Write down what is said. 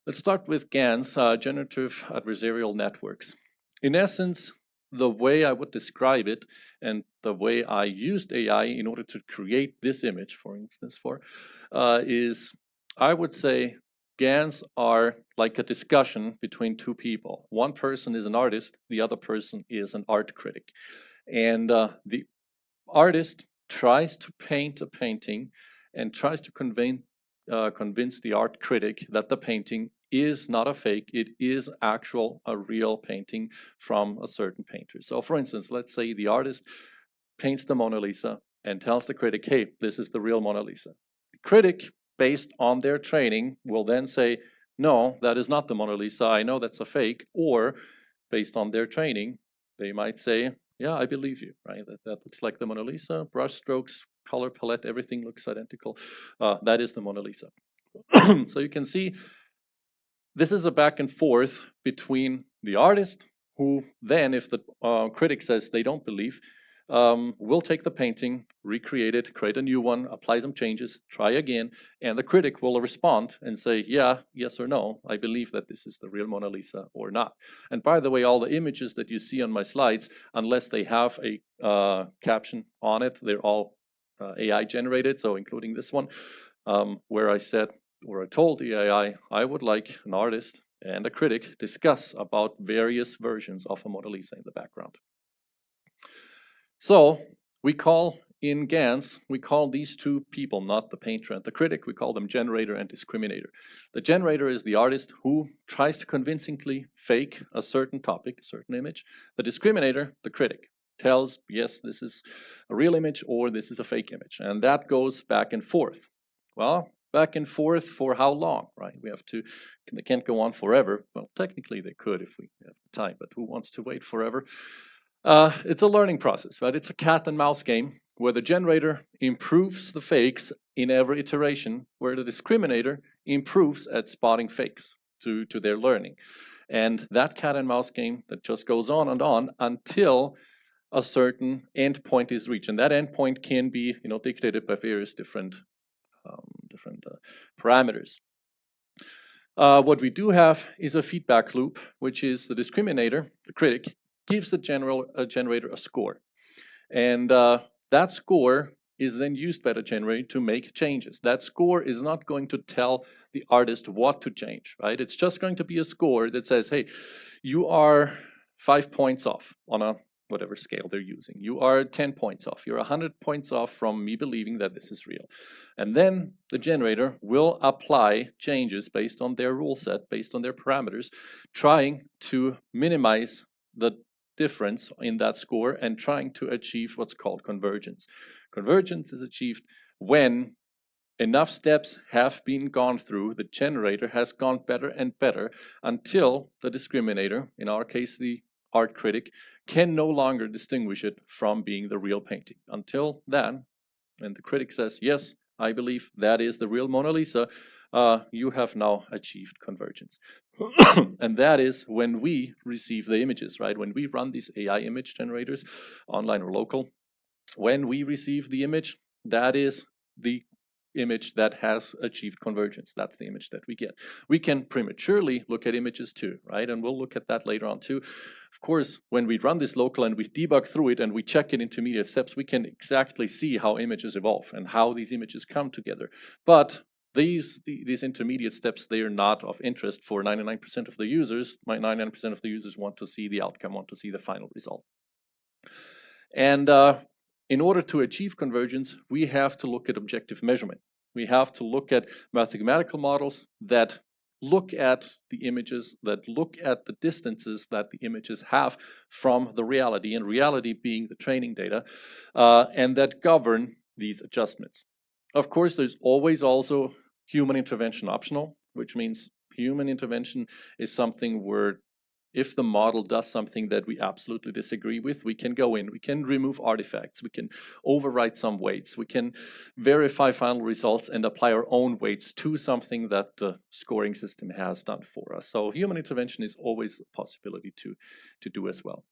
Let's start with GANs, Generative Adversarial Networks. In essence, the way I would describe it and the way I used AI in order to create this image, for instance, is I would say GANs are like a discussion between two people. One person is an artist, the other person is an art critic. And the artist tries to paint a painting and tries to convince the art critic that the painting is not a fake, it is a real painting from a certain painter. So for instance, let's say the artist paints the Mona Lisa and tells the critic, hey, this is the real Mona Lisa. The critic, based on their training, will then say, no, that is not the Mona Lisa, I know that's a fake. Or based on their training, they might say, yeah, I believe you, right? That looks like the Mona Lisa, brush strokes, color palette, everything looks identical. That is the Mona Lisa. So you can see this is a back and forth between the artist, who then, if the critic says they don't believe, will take the painting, recreate it, create a new one, apply some changes, try again, and the critic will respond and say, yeah, yes or no, I believe that this is the real Mona Lisa or not. And by the way, all the images that you see on my slides, unless they have a caption on it, they're all AI generated, so including this one, where I told the AI I would like an artist and a critic discuss about various versions of a Mona Lisa in the background. So we call in GANs, we call these two people, not the painter and the critic, we call them generator and discriminator. The generator is the artist who tries to convincingly fake a certain topic, a certain image. The discriminator, the critic, tells, yes, this is a real image or this is a fake image. And that goes back and forth. Well, back and forth for how long, right? They can't go on forever. Well, technically they could if we have the time, but who wants to wait forever? It's a learning process, right? It's a cat and mouse game where the generator improves the fakes in every iteration, where the discriminator improves at spotting fakes to their learning. And that cat and mouse game that just goes on and on until a certain endpoint is reached. And that endpoint can be, dictated by various different parameters. What we do have is a feedback loop, which is the discriminator, the critic, gives the generator a score. And that score is then used by the generator to make changes. That score is not going to tell the artist what to change, right? It's just going to be a score that says, hey, you are 5 points off on a whatever scale they're using. You are 10 points off. You're 100 points off from me believing that this is real. And then the generator will apply changes based on their rule set, based on their parameters, trying to minimize the difference in that score and trying to achieve what's called convergence. Convergence is achieved when enough steps have been gone through, the generator has gone better and better until the discriminator, in our case the art critic, can no longer distinguish it from being the real painting. Until then, when the critic says, yes, I believe that is the real Mona Lisa, you have now achieved convergence. And that is when we receive the images, right? When we run these AI image generators, online or local, when we receive the image, that is the image that has achieved convergence. That's the image that we get. We can prematurely look at images too, right? And we'll look at that later on too. Of course, when we run this local and we debug through it and we check in intermediate steps, we can exactly see how images evolve and how these images come together. But these intermediate steps, they are not of interest for 99% of the users. 99% of the users want to see the outcome, want to see the final result. And in order to achieve convergence, we have to look at objective measurement. We have to look at mathematical models that look at the images, that look at the distances that the images have from the reality, and reality being the training data, and that govern these adjustments. Of course, there's always also human intervention optional, which means human intervention is something where if the model does something that we absolutely disagree with, we can go in, we can remove artifacts, we can overwrite some weights, we can verify final results and apply our own weights to something that the scoring system has done for us. So human intervention is always a possibility to do as well.